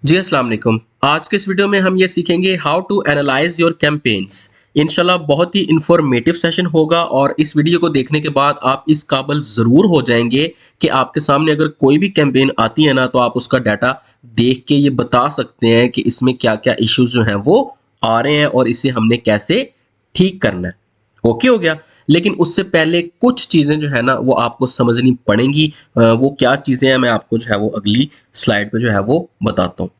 जी अस्सलाम वालेकुम। आज के इस वीडियो में हम ये सीखेंगे how to analyse your campaigns. इंशाल्लाह बहुत ही इंफॉर्मेटिव सेशन होगा और इस वीडियो को देखने के बाद आप इस काबिल ज़रूर हो जाएंगे कि आपके सामने अगर कोई भी कैंपेन आती है ना तो आप उसका डाटा देख के ये बता सकते हैं कि इसमें क्या क्या इश्यूज जो हैं वो आ रहे हैं और इसे हमने कैसे ठीक करना है। ओके हो गया। लेकिन उससे पहले कुछ चीज़ें जो है ना वो आपको समझनी पड़ेंगी। वो क्या चीज़ें हैं मैं आपको जो है वो अगली स्लाइड पे जो है वो बताता हूँ।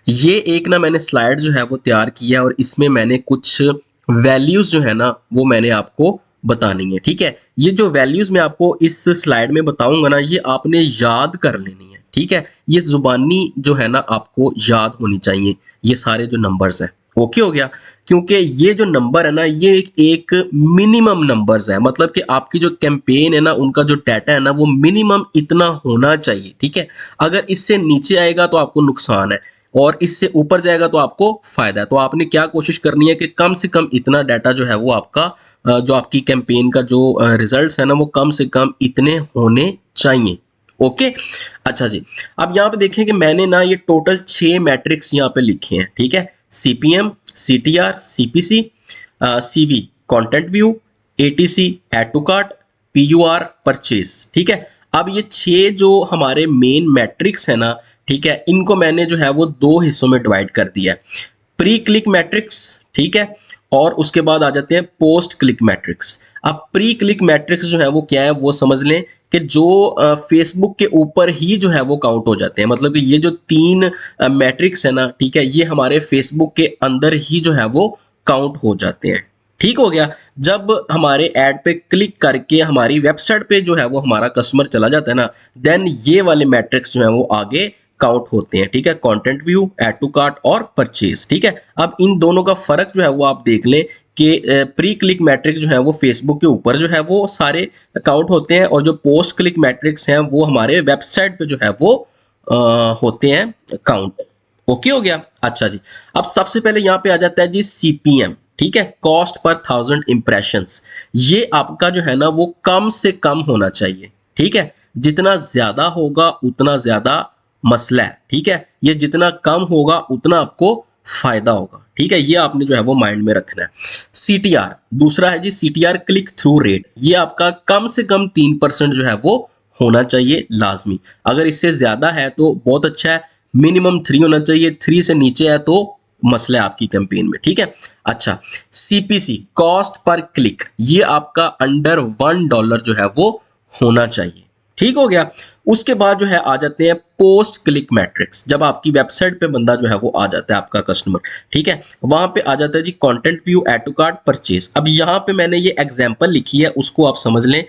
ये एक ना मैंने स्लाइड जो है वो तैयार किया है और इसमें मैंने कुछ वैल्यूज जो है ना वो मैंने आपको बतानी है। ठीक है, ये जो वैल्यूज मैं आपको इस स्लाइड में बताऊंगा ना ये आपने याद कर लेनी है। ठीक है, ये जुबानी जो है ना आपको याद होनी चाहिए ये सारे जो नंबर्स हैं। ओके हो गया। क्योंकि ये जो नंबर है ना ये एक मिनिमम नंबर्स है, मतलब कि आपकी जो कैंपेन है ना उनका जो डाटा है ना वो मिनिमम इतना होना चाहिए। ठीक है, अगर इससे नीचे आएगा तो आपको नुकसान है और इससे ऊपर जाएगा तो आपको फायदा है। तो आपने क्या कोशिश करनी है कि कम से कम इतना डाटा जो है वो आपका जो आपकी कैंपेन का जो रिजल्ट्स है ना वो कम से कम इतने होने चाहिए। ओके, अच्छा जी। अब यहाँ पे देखें कि मैंने ना ये टोटल 6 मैट्रिक्स यहाँ पे लिखे हैं। ठीक है, CPM, CTR, CPC, CV content view, ATC add to cart, PUR purchase. ठीक है, अब ये 6 जो हमारे मेन मैट्रिक्स है ना, ठीक है, इनको मैंने जो है वो 2 हिस्सों में डिवाइड कर दिया है। प्री क्लिक मैट्रिक्स, ठीक है, और उसके बाद आ जाते हैं पोस्ट क्लिक मैट्रिक्स। अब प्री क्लिक मैट्रिक्स जो है वो क्या है वो समझ लें कि जो फेसबुक के ऊपर ही जो है वो काउंट हो जाते हैं। मतलब कि ये जो 3 मैट्रिक्स है ना, ठीक है, ये हमारे फेसबुक के अंदर ही जो है वो काउंट हो जाते हैं। ठीक हो गया। जब हमारे ऐड पे क्लिक करके हमारी वेबसाइट पे जो है वो हमारा कस्टमर चला जाता है ना, देन ये वाले मैट्रिक्स जो है वो आगे काउंट होते हैं। ठीक है, content view, add to cart और परचेज। ठीक है, अब इन दोनों का फर्क जो है वो आप देख लें कि प्री क्लिक मैट्रिक्स जो है वो फेसबुक के ऊपर जो है वो सारे काउंट होते हैं और जो पोस्ट क्लिक मैट्रिक्स हैं वो हमारे वेबसाइट पे जो है वो होते हैं काउंट। ओके हो गया। अच्छा जी, अब सबसे पहले यहाँ पे आ जाता है जी सीपीएम। ठीक है, कॉस्ट पर 1000 इंप्रेशंस। ये आपका जो है ना वो कम से कम होना चाहिए। ठीक है, जितना ज्यादा होगा उतना ज्यादा मसला है। ठीक है, ये जितना कम होगा उतना आपको फायदा होगा। ठीक है, ये आपने जो है वो माइंड में रखना है। सीटीआर दूसरा है जी, सीटीआर क्लिक थ्रू रेट। ये आपका कम से कम 3% जो है वो होना चाहिए लाजमी। अगर इससे ज्यादा है तो बहुत अच्छा है, मिनिमम 3 होना चाहिए। 3 से नीचे है तो मसला है आपकी कैंपेन में। ठीक है, अच्छा। सीपीसी कॉस्ट पर क्लिक, ये आपका अंडर $1 जो है वो होना चाहिए। ठीक हो गया। उसके बाद जो है आ जाते हैं पोस्ट क्लिक मैट्रिक्स। जब आपकी वेबसाइट पे बंदा जो है वो आ जाता है आपका कस्टमर, ठीक है, वहां पे आ जाता है जी content view, add to cart, purchase. अब यहाँ पे मैंने ये एग्जांपल लिखी है, उसको आप समझ लें।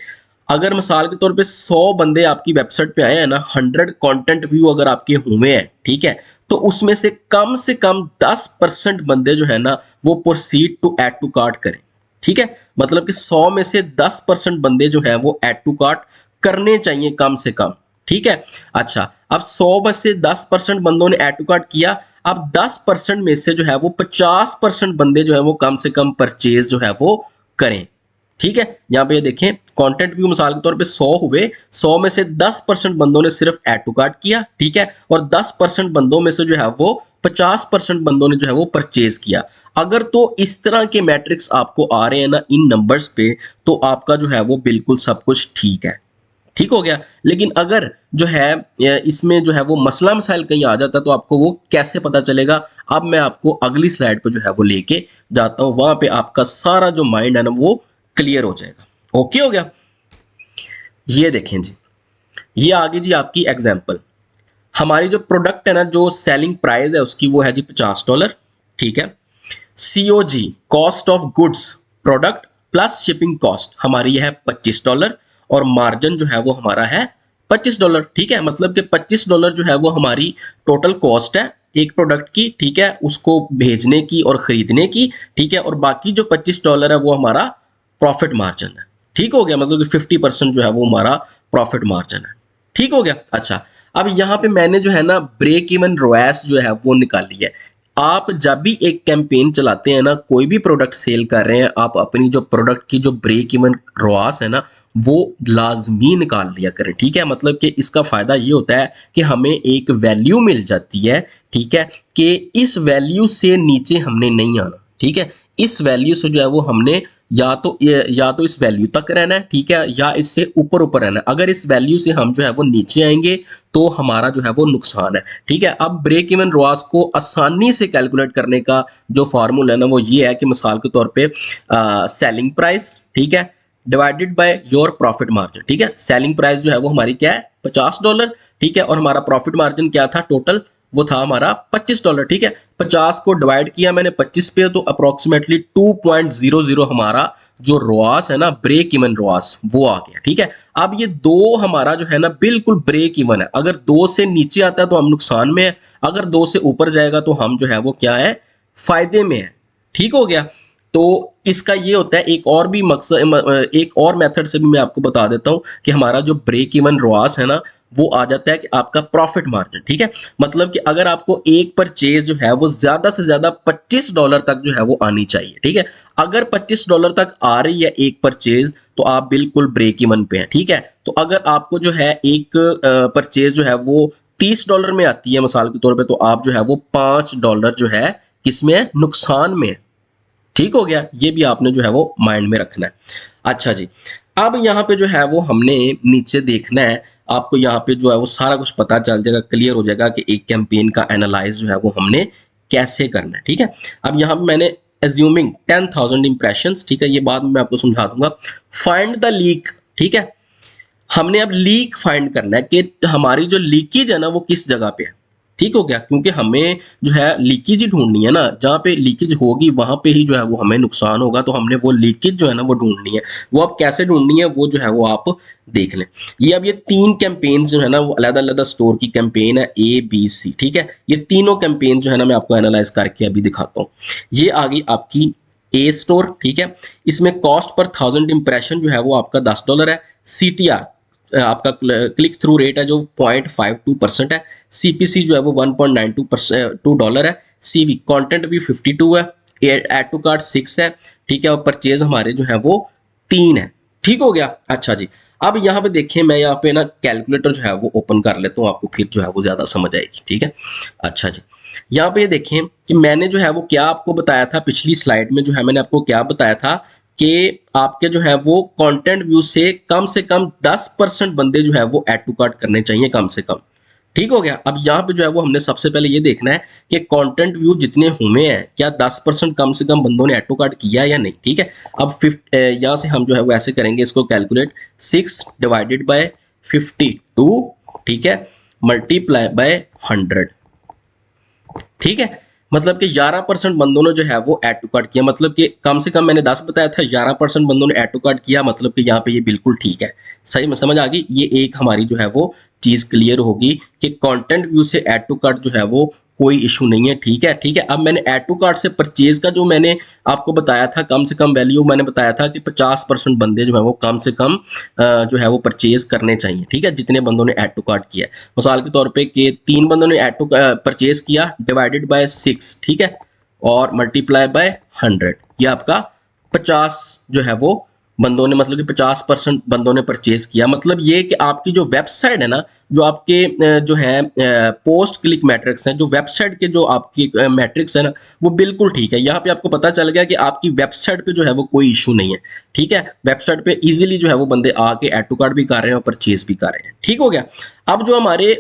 अगर मिसाल के तौर पे 100 बंदे आपकी वेबसाइट पे आए हैं ना, 100 कंटेंट व्यू अगर आपके हुए हैं, ठीक है, तो उसमें से कम 10% बंदे जो है ना वो proceed to add to cart करें। ठीक है, मतलब कि 100 में से 10% बंदे जो है वो ऐड टू कार्ट करने चाहिए कम से कम। ठीक है, अच्छा। अब 100 में से 10% बंदों ने ऐड टू कार्ट किया। अब 10% में से जो है वो 50% बंदे जो है वो कम से कम परचेज जो है वो करें। ठीक है, यहाँ पे ये देखें कंटेंट व्यू मिसाल के तौर पे 100 हुए, 100 में से 10% बंदों ने सिर्फ ऐड टू कार्ट किया। ठीक है, और 10% बंदों में से जो है वो 50% बंदों ने जो है वो परचेज किया। अगर तो इस तरह के मैट्रिक्स आपको आ रहे हैं ना इन नंबर्स पे, तो आपका जो है वो बिल्कुल सब कुछ ठीक है। ठीक हो गया। लेकिन अगर जो है इसमें जो है वो मसला मसाइल कहीं आ जाता है तो आपको वो कैसे पता चलेगा, अब मैं आपको अगली स्लाइड पे जो है वो लेके जाता हूँ। वहां पे आपका सारा जो माइंड है ना वो क्लियर हो जाएगा। ओके हो गया। ये देखें जी, ये आगे जी आपकी एग्जांपल। हमारी जो प्रोडक्ट है ना, जो सेलिंग प्राइस है उसकी वो है जी $50। ठीक है, COG cost of goods product plus shipping cost हमारी है $25 और मार्जिन जो है वो हमारा है $25। ठीक है, मतलब कि $25 जो है वो हमारी टोटल कॉस्ट है एक प्रोडक्ट की। ठीक है, उसको भेजने की और खरीदने की। ठीक है, और बाकी जो $25 है वो हमारा प्रॉफिट मार्जिन है। ठीक हो गया, मतलब कि 50% जो है वो हमारा प्रॉफिट मार्जिन है। ठीक हो गया। अच्छा, अब यहाँ पे मैंने जो है ना ब्रेक इवन रोएस जो है वो निकाली है। आप जब भी एक कैंपेन चलाते हैं ना, कोई भी प्रोडक्ट सेल कर रहे हैं, आप अपनी जो प्रोडक्ट की जो ब्रेक इवन रॉस है ना, वो लाजमी निकाल लिया करें। ठीक है, मतलब कि इसका फायदा ये होता है कि हमें एक वैल्यू मिल जाती है। ठीक है, कि इस वैल्यू से नीचे हमने नहीं आना। ठीक है, इस वैल्यू से जो है वो हमने या तो इस वैल्यू तक रहना है, ठीक है, या इससे ऊपर ऊपर रहना है। अगर इस वैल्यू से हम जो है वो नीचे आएंगे तो हमारा जो है वो नुकसान है। ठीक है, अब ब्रेक इवन रॉस को आसानी से कैलकुलेट करने का जो फार्मूला है ना, वो ये है कि मिसाल के तौर पे सेलिंग प्राइस, ठीक है, divided by your profit margin. ठीक है, सेलिंग प्राइस जो है वो हमारी क्या है, $50। ठीक है, और हमारा प्रॉफिट मार्जिन क्या था टोटल, वो था हमारा $25। ठीक है, 50 को डिवाइड किया मैंने 25 पे, तो अप्रोक्सीमेटली 2.00 हमारा जो रोआस है ना, ब्रेक इवन रोआस, वो आ गया। ठीक है, अब ये दो हमारा जो है ना बिल्कुल ब्रेक इवन है। अगर दो से नीचे आता है तो हम नुकसान में है, अगर दो से ऊपर जाएगा तो हम जो है वो क्या है, फायदे में है। ठीक हो गया। तो इसका ये होता है, एक और भी मकसद, एक और मेथड से भी मैं आपको बता देता हूं कि हमारा जो ब्रेक इवन रोआस है ना, वो आ जाता है कि आपका प्रॉफिट मार्जिन। ठीक है, मतलब कि अगर आपको एक परचेज जो है वो ज्यादा से ज्यादा $25 तक जो है वो आनी चाहिए। ठीक है, अगर $25 तक आ रही है एक परचेज तो आप बिल्कुल ब्रेक इवन पे हैं। ठीक है, तो अगर आपको जो है एक परचेज जो है वो $30 में आती है मिसाल के तौर पे, तो आप जो है वो $5 जो है किसमें है, नुकसान में है। ठीक हो गया, ये भी आपने जो है वो माइंड में रखना है। अच्छा जी, अब यहाँ पे जो है वो हमने नीचे देखना है, आपको यहाँ पे जो है वो सारा कुछ पता चल जाएगा, क्लियर हो जाएगा कि एक कैंपेन का एनालाइज जो है वो हमने कैसे करना है। ठीक है, अब यहाँ पे मैंने एज्यूमिंग 10,000 इंप्रेशंस, ठीक है, ये बाद में मैं आपको समझा दूंगा। फाइंड द लीक, ठीक है, हमने अब लीक फाइंड करना है कि हमारी जो लीकेज है ना वो किस जगह पे है। ठीक हो गया, क्योंकि हमें जो है लीकेज ही ढूंढनी है ना, जहाँ पे लीकेज होगी वहां पे ही जो है वो हमें नुकसान होगा, तो हमने वो लीकेज जो है ना वो ढूंढनी है। वो अब कैसे ढूंढनी है वो जो है वो आप देख लें। ये अब ये तीन कैंपेन जो है ना वो अलग अलग स्टोर की कैंपेन है, ABC। ठीक है, ये तीनों कैंपेन जो है ना मैं आपको एनालाइज करके अभी दिखाता हूँ। ये आ गई आपकी ए स्टोर। ठीक है, इसमें कॉस्ट पर 1000 इंप्रेशन जो है वो आपका $10 है। CTR आपका क्लिक थ्रू रेट है जो 0.52% है। CPC जो है वो $1.92 है। CV कंटेंट भी 52 है। ऐड टू कार्ट 6 है। ठीक है, और परचेज हमारे जो है वो 3 है। ठीक हो गया। अच्छा जी, अब यहाँ पे देखिए, मैं यहाँ पे ना कैलकुलेटर जो है वो ओपन कर लेता हूँ, आपको फिर जो है वो ज्यादा समझ आएगी। ठीक है, अच्छा जी, यहाँ पे ये देखें कि मैंने जो है वो क्या आपको बताया था पिछली स्लाइड में, जो है मैंने आपको क्या बताया था कि आपके जो है वो कंटेंट व्यू से कम 10% बंदे जो है वो ऐड टू कार्ट करने चाहिए कम से कम। ठीक हो गया। अब यहाँ पे जो है वो हमने सबसे पहले ये देखना है कि कंटेंट व्यू जितने हुए हैं क्या 10% कम से कम बंदों ने ऐड टू कार्ट किया या नहीं। ठीक है, अब यहाँ से हम जो है वो ऐसे करेंगे इसको कैलकुलेट, 6 डिवाइडेड बाय 52, ठीक है, मल्टीप्लाई बाय 100। ठीक है, मतलब कि 11% बंदों ने जो है वो ऐड टू कार्ट किया, मतलब कि कम से कम मैंने 10 बताया था, 11% बंदों ने ऐड टू कार्ट किया, मतलब कि यहाँ पे ये बिल्कुल ठीक है। सही में समझ आ गई। ये एक हमारी जो है वो चीज क्लियर होगी कि कंटेंट व्यू से ऐड टू कार्ट जो है वो कोई इशू नहीं है। ठीक है, ठीक है। अब मैंने ऐड टू कार्ट से परचेज का जो मैंने आपको बताया था कम से कम वैल्यू, मैंने बताया था कि 50% बंदे जो है वो कम से कम जो है वो परचेज करने चाहिए। ठीक है, जितने बंदों ने ऐड टू कार्ट किया है। मिसाल के तौर पे कि 3 बंदों ने ऐड टू परचेज किया, डिवाइडेड बाय 6, ठीक है, और मल्टीप्लाई बाय 100, ये आपका 50 जो है वो बंदों ने, मतलब कि 50% बंदों ने परचेज किया। मतलब ये कि आपकी जो वेबसाइट है ना, जो आपके जो है पोस्ट क्लिक मैट्रिक्स हैं, जो वेबसाइट के जो आपकी मैट्रिक्स है ना, वो बिल्कुल ठीक है। यहाँ पे आपको पता चल गया कि आपकी वेबसाइट पे जो है वो कोई इशू नहीं है। ठीक है, वेबसाइट पे इजीली जो है वो बंदे आके ऐड टू कार्ट भी कर रहे हैं और परचेज भी कर रहे हैं। ठीक हो गया। अब जो हमारे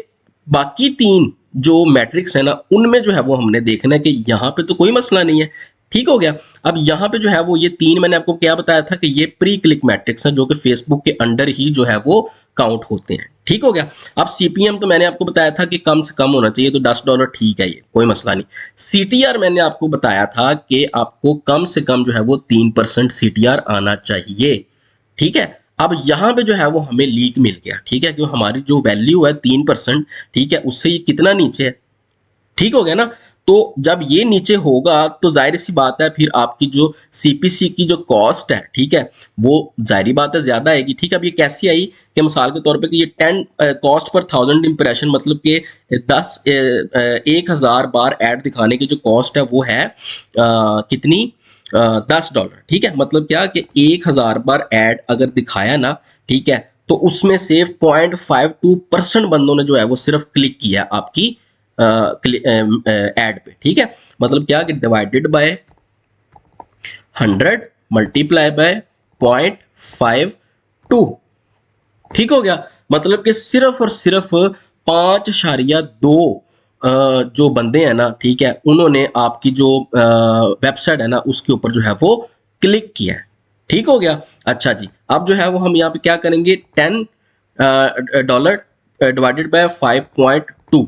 बाकी 3 जो मैट्रिक्स है ना, उनमें जो है वो हमने देखना है कि यहाँ पे तो कोई मसला नहीं है। ठीक हो गया। अब यहाँ पे जो है वो ये 3 मैंने आपको क्या बताया था कि ये प्री क्लिक मैट्रिक्स हैं, जो कि फेसबुक के अंडर ही जो है वो काउंट होते हैं। ठीक हो गया। अब CPM तो मैंने आपको बताया था कि कम से कम होना चाहिए, तो $10 ठीक है, ये कोई मसला नहीं। CTR मैंने आपको बताया था कि आपको कम से कम जो है वो 3% CTR आना चाहिए। ठीक है, अब यहाँ पे जो है वो हमें लीक मिल गया। ठीक है, क्योंकि हमारी जो वैल्यू है 3%, ठीक है, उससे ये कितना नीचे है। ठीक हो गया ना। तो जब ये नीचे होगा तो जाहिर सी बात है फिर आपकी जो सीपीसी की जो कॉस्ट है, ठीक है, वो जाहिर बात है ज्यादा आएगी। ठीक है, अब ये कैसी आई कि मिसाल के तौर पे कि ये 10 कॉस्ट पर 1000 इंप्रेशन, मतलब कि 1000 बार ऐड दिखाने की जो कॉस्ट है वो है कितनी, $10। ठीक है, मतलब क्या कि 1000 बार ऐड अगर दिखाया ना, ठीक है, तो उसमें से 0.52% बंदों ने जो है वो सिर्फ क्लिक किया आपकी ऐड पे। ठीक है, मतलब क्या कि डिवाइडेड बाय 100 मल्टीप्लाई बाय 0.52। ठीक हो गया, मतलब कि सिर्फ और सिर्फ 5.2 जो बंदे हैं ना, ठीक है, उन्होंने आपकी जो वेबसाइट है ना उसके ऊपर जो है वो क्लिक किया है। ठीक हो गया। अच्छा जी, अब जो है वो हम यहाँ पे क्या करेंगे, $10 डिवाइडेड बाय 5.2।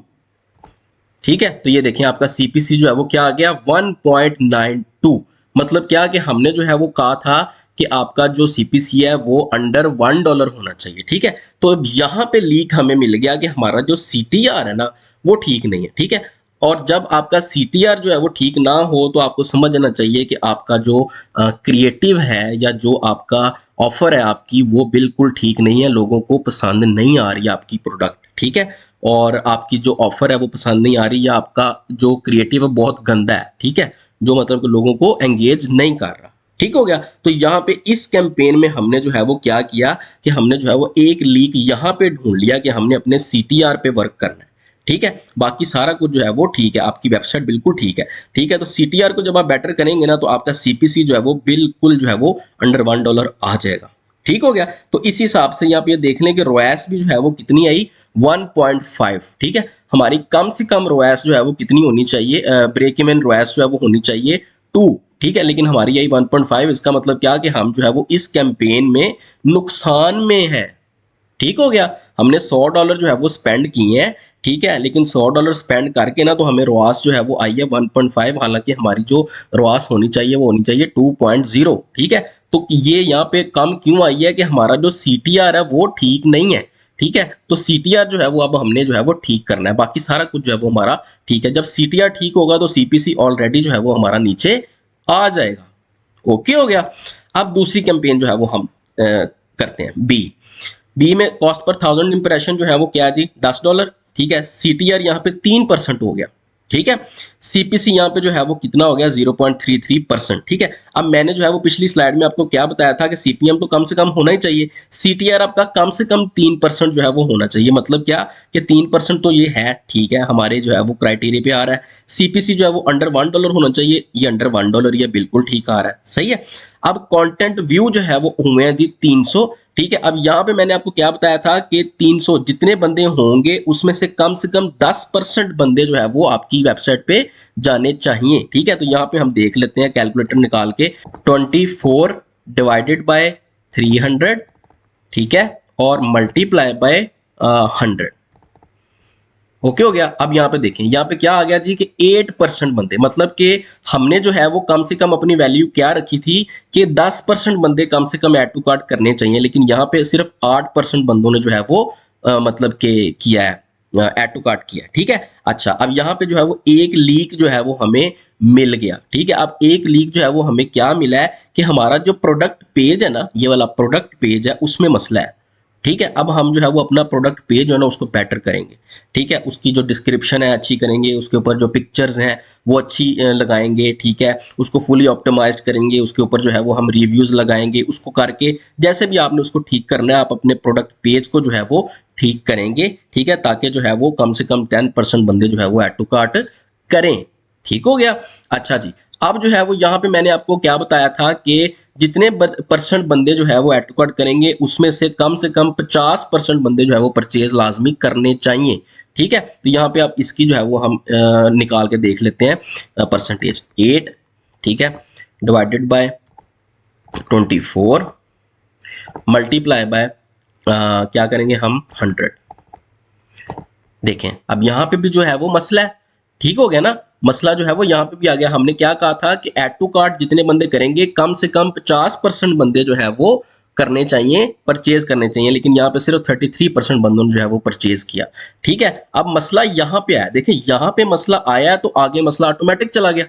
ठीक है, तो ये देखें आपका सीपीसी जो है वो क्या आ गया, 1.92। मतलब क्या कि हमने जो है वो कहा था कि आपका जो सीपीसी है वो अंडर $1 होना चाहिए। ठीक है, तो अब यहाँ पे लीक हमें मिल गया कि हमारा जो सीटीआर है ना वो ठीक नहीं है। ठीक है, और जब आपका सीटीआर जो है वो ठीक ना हो तो आपको समझना चाहिए कि आपका जो क्रिएटिव है या जो आपका ऑफर है आपकी, वो बिल्कुल ठीक नहीं है, लोगों को पसंद नहीं आ रही आपकी प्रोडक्ट। ठीक है, और आपकी जो ऑफर है वो पसंद नहीं आ रही, या आपका जो क्रिएटिव है बहुत गंदा है। ठीक है, जो मतलब कि लोगों को एंगेज नहीं कर रहा। ठीक हो गया, तो यहाँ पे इस कैंपेन में हमने जो है वो क्या किया कि हमने जो है वो एक लीक यहाँ पे ढूंढ लिया कि हमने अपने सीटीआर पे वर्क करना है। ठीक है, बाकी सारा कुछ जो है वो ठीक है, आपकी वेबसाइट बिल्कुल ठीक है। ठीक है, तो सीटीआर को जब आप बेटर करेंगे ना तो आपका सीपीसी जो है वो बिल्कुल जो है वो अंडर $1 आ जाएगा। ठीक हो गया, तो इस हिसाब से यहाँ पे देख लें कि रोएस भी जो है वो कितनी आई, 1.5। ठीक है, हमारी कम से कम रोएस जो है वो कितनी होनी चाहिए, ब्रेक इवन रोएस जो है वो होनी चाहिए 2। ठीक है, लेकिन हमारी आई 1.5। इसका मतलब क्या कि हम जो है वो इस कैंपेन में नुकसान में है। ठीक हो गया, हमने $100 जो है वो स्पेंड किए हैं। ठीक है, लेकिन $100 स्पेंड करके ना तो हमें रोआस जो है वो आई है 1.5, हालांकि हमारी जो रोआस होनी चाहिए वो होनी चाहिए 2.0। ठीक है, तो ये यहाँ पे कम क्यों आई है कि हमारा जो सीटीआर है वो ठीक नहीं है। ठीक है, तो सीटीआर जो है वो अब हमने जो है वो ठीक करना है, बाकी सारा कुछ जो है वो हमारा ठीक है। जब सीटीआर ठीक होगा तो सीपीसी ऑलरेडी जो है वो हमारा नीचे आ जाएगा। ओके हो गया। अब दूसरी कैंपेन जो है वो हम करते हैं, बी। बी में कॉस्ट पर 1000 इंप्रेशन जो है वो क्या है जी, $10। ठीक है, सीटीआर यहाँ पे 3% हो गया। ठीक है, सीपीसी यहाँ पे जो है वो कितना हो गया, 0.33%। ठीक है, अब मैंने जो है वो पिछली स्लाइड में आपको क्या बताया था कि सीपीएम तो कम से कम होना ही चाहिए, सीटीआर आपका कम से कम 3% जो है वो होना चाहिए। मतलब क्या कि 3% तो ये है, ठीक है, हमारे जो है वो क्राइटेरिया पे आ रहा है। सीपीसी जो है वो अंडर $1 होना चाहिए, ये अंडर $1 ये बिल्कुल ठीक आ रहा है, सही है। अब कंटेंट व्यू जो है वो हुए हैं जी 300। ठीक है, अब यहाँ पे मैंने आपको क्या बताया था कि 300 जितने बंदे होंगे उसमें से कम 10% बंदे जो है वो आपकी वेबसाइट पे जाने चाहिए। ठीक है, तो यहाँ पे हम देख लेते हैं कैलकुलेटर निकाल के, 24 डिवाइडेड बाय 300, ठीक है, और मल्टीप्लाई बाय 100। ओके हो गया। अब यहाँ पे देखें, यहाँ पे क्या आ गया जी कि 8% बंदे, मतलब कि हमने जो है वो कम से कम अपनी वैल्यू क्या रखी थी कि 10% बंदे कम से कम ऐड टू कार्ट करने चाहिए, लेकिन यहाँ पे सिर्फ 8% बंदों ने जो है वो मतलब कि किया है, ऐड टू कार्ट किया है। ठीक है, अच्छा, अब यहाँ पे जो है वो एक लीक जो है वो हमें मिल गया। ठीक है, अब एक लीक जो है वो हमें क्या मिला है कि हमारा जो प्रोडक्ट पेज है ना, ये वाला प्रोडक्ट पेज है, उसमें मसला है। ठीक है, अब हम जो है वो अपना प्रोडक्ट पेज जो है ना उसको बेटर करेंगे। ठीक है, उसकी जो डिस्क्रिप्शन है अच्छी करेंगे, उसके ऊपर जो पिक्चर्स हैं वो अच्छी लगाएंगे। ठीक है, उसको फुली ऑप्टिमाइज्ड करेंगे, उसके ऊपर जो है वो हम रिव्यूज लगाएंगे, उसको करके जैसे भी आपने उसको ठीक करना है आप अपने प्रोडक्ट पेज को जो है वो ठीक करेंगे। ठीक है, ताकि जो है वो कम से कम 10% बंदे जो है वो ऐड टू कार्ट करें। ठीक हो गया। अच्छा जी, अब जो है वो यहाँ पे मैंने आपको क्या बताया था कि जितने % बंदे जो है वो ऐड टू कार्ट करेंगे उसमें से कम 50% बंदे जो है वो परचेज लाजमी करने चाहिए। ठीक है, तो यहाँ पे आप इसकी जो है वो हम निकाल के देख लेते हैं परसेंटेज। 8, ठीक है, डिवाइडेड बाय 24 मल्टीप्लाई बाय क्या करेंगे हम 100। देखें, अब यहाँ पे भी जो है वो मसला है। ठीक हो गया ना, मसला जो है वो यहाँ पे भी आ गया। हमने क्या कहा था कि ऐड टू कार्ट जितने बंदे करेंगे कम से कम 50% बंदे जो है वो करने चाहिए, परचेज करने चाहिए, लेकिन यहाँ पे सिर्फ 33% बंदों ने जो है वो परचेज किया। ठीक है, अब मसला यहाँ पे आया, देखिए यहाँ पे मसला आया तो आगे मसला ऑटोमेटिक चला गया।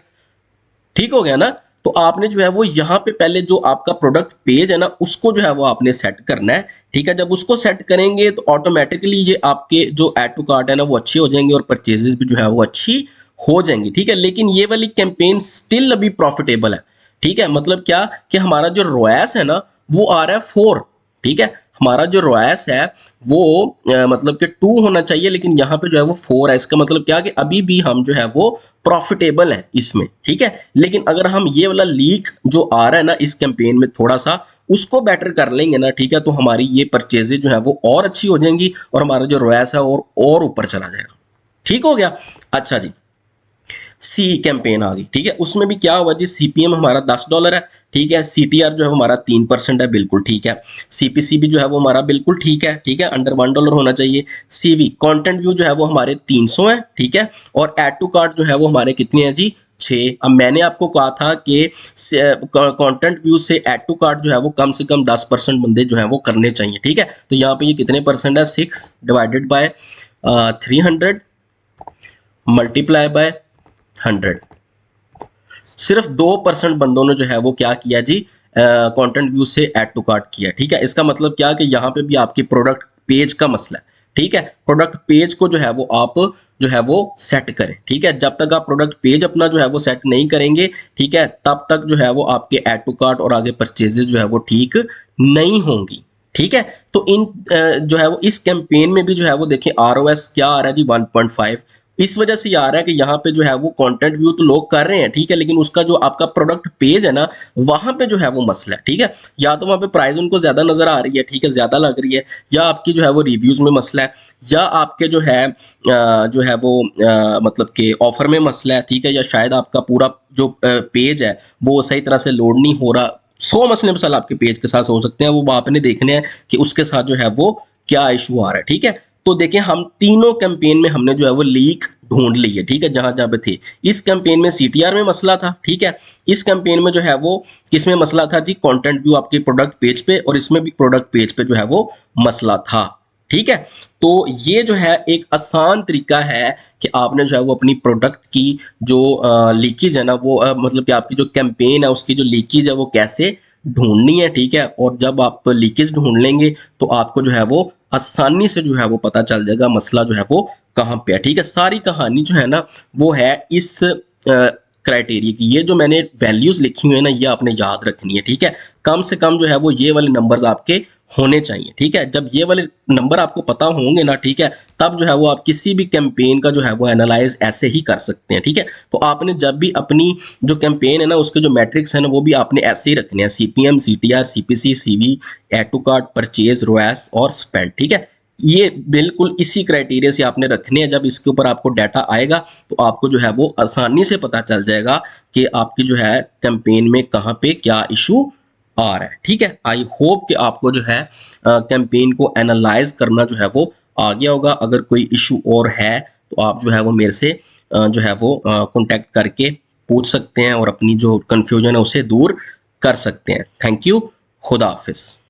ठीक हो गया ना। तो आपने जो है वो यहाँ पे पहले जो आपका प्रोडक्ट पेज है ना उसको जो है वो आपने सेट करना है। ठीक है, जब उसको सेट करेंगे तो ऑटोमेटिकली ये आपके जो ऐड टू कार्ट है ना वो अच्छे हो जाएंगे और परचेजेस भी जो है वो अच्छी हो जाएंगी। ठीक है, लेकिन ये वाली कैंपेन स्टिल अभी प्रॉफिटेबल है। ठीक है, मतलब क्या कि हमारा जो रोएस है ना वो आ रहा है 4। ठीक है, हमारा जो रोएस है वो मतलब कि 2 होना चाहिए, लेकिन यहाँ पे जो है वो 4 है। इसका मतलब क्या कि अभी भी हम जो है वो प्रॉफिटेबल है इसमें। ठीक है, लेकिन अगर हम ये वाला लीक जो आ रहा है ना इस कैंपेन में थोड़ा सा उसको बेटर कर लेंगे ना, ठीक है, तो हमारी ये परचेजेज जो है वो और अच्छी हो जाएंगी और हमारा जो रोएस है और ऊपर चला जाएगा। ठीक हो गया। अच्छा जी, सी कैंपेन आ गई। ठीक है, उसमें भी क्या हुआ जी, सीपीएम हमारा $10 है। ठीक है, सीटीआर जो है हमारा 3% है, बिल्कुल ठीक है। सीपीसी भी जो है वो हमारा बिल्कुल ठीक है। ठीक है, अंडर $1 होना चाहिए। सीवी कंटेंट व्यू जो है वो हमारे 300 है। ठीक है, और ऐड टू कार्ट जो है वो हमारे कितने हैं जी, 6। अब मैंने आपको कहा था कि कंटेंट व्यू से ऐड टू कार्ट जो है वो कम से कम 10% बंदे जो है वो करने चाहिए। ठीक है, तो यहाँ पे ये कितने परसेंट है, 6 डिवाइडेड बाय 300 मल्टीप्लाई बाय 100। सिर्फ 2% बंदों ने जो है वो क्या किया जी, कंटेंट व्यू से ऐड टू कार्ट किया। ठीक है, इसका मतलब क्या कि यहाँ पे भी आपकी प्रोडक्ट पेज का मसला है। ठीक है, प्रोडक्ट पेज को जो है वो आप जो है वो सेट करें। ठीक है, जब तक आप प्रोडक्ट पेज अपना जो है वो सेट नहीं करेंगे, ठीक है, तब तक जो है वो आपके ऐड टू कार्ट और आगे परचेजेस जो है वो ठीक नहीं होंगी। ठीक है, तो इन जो है वो इस कैंपेन में भी जो है वो देखिए आरओएस क्या आ रहा है जी, 1.5। इस वजह से ये आ रहा है कि यहाँ पे जो है वो कंटेंट व्यू तो लोग कर रहे हैं। ठीक है, लेकिन उसका जो आपका प्रोडक्ट पेज है ना वहां पे जो है वो मसला है। ठीक है, या तो वहां पे प्राइस उनको ज्यादा नजर आ रही है, ठीक है, ज्यादा लग रही है, या आपकी जो है वो रिव्यूज में मसला है, या आपके जो है वो मतलब कि ऑफर में मसला है। ठीक है, या शायद आपका पूरा जो पेज है वो सही तरह से लोड नहीं हो रहा। 100 मसले मसाला आपके पेज के साथ हो सकते हैं, वो आपने देखने हैं कि उसके साथ जो है वो क्या इशू आ रहा है। ठीक है, तो देखिए हम तीनों कैंपेन में हमने जो है वो लीक ढूंढ ली है। ठीक है, जहां जहां पे थे। इस कैंपेन में सीटीआर में मसला था। ठीक है, इस कैंपेन में जो है वो किसमें मसला था जी, कंटेंट व्यू आपके प्रोडक्ट पेज पे, और इसमें भी प्रोडक्ट पेज पे जो है वो मसला था। ठीक है, तो ये जो है एक आसान तरीका है कि आपने जो है वो अपनी प्रोडक्ट की जो लीकेज है ना वो मतलब कि आपकी जो कैंपेन है उसकी जो लीकेज है वो कैसे ढूंढनी है। ठीक है, और जब आप लीकेज ढूंढ लेंगे तो आपको जो है वो आसानी से जो है वो पता चल जाएगा मसला जो है वो कहाँ पे है। ठीक है, सारी कहानी जो है ना वो है इस क्राइटेरिया की। ये जो मैंने वैल्यूज लिखी हुई है ना ये आपने याद रखनी है। ठीक है, कम से कम जो है वो ये वाले नंबर्स आपके होने चाहिए। ठीक है, जब ये वाले नंबर आपको पता होंगे ना, ठीक है, तब जो है वो आप किसी भी कैंपेन का जो है वो एनालाइज ऐसे ही कर सकते हैं। ठीक है, तो आपने जब भी अपनी जो कैंपेन है ना उसके जो मैट्रिक्स है ना वो भी आपने ऐसे ही रखने हैं, CPM, CTR, CPC, CV, add to cart, purchase, ROAS और स्पेंड। ठीक है, ये बिल्कुल इसी क्राइटेरिया से आपने रखने हैं। जब इसके ऊपर आपको डाटा आएगा तो आपको जो है वो आसानी से पता चल जाएगा कि आपकी जो है कैंपेन में कहाँ पे क्या इशू आ रहा है। ठीक है, आई होप कि आपको जो है कैंपेन को एनालाइज करना जो है वो आ गया होगा। अगर कोई इशू और है तो आप जो है वो मेरे से जो है वो कांटेक्ट करके पूछ सकते हैं और अपनी जो कंफ्यूजन है उसे दूर कर सकते हैं। थैंक यू, खुदा हाफिज।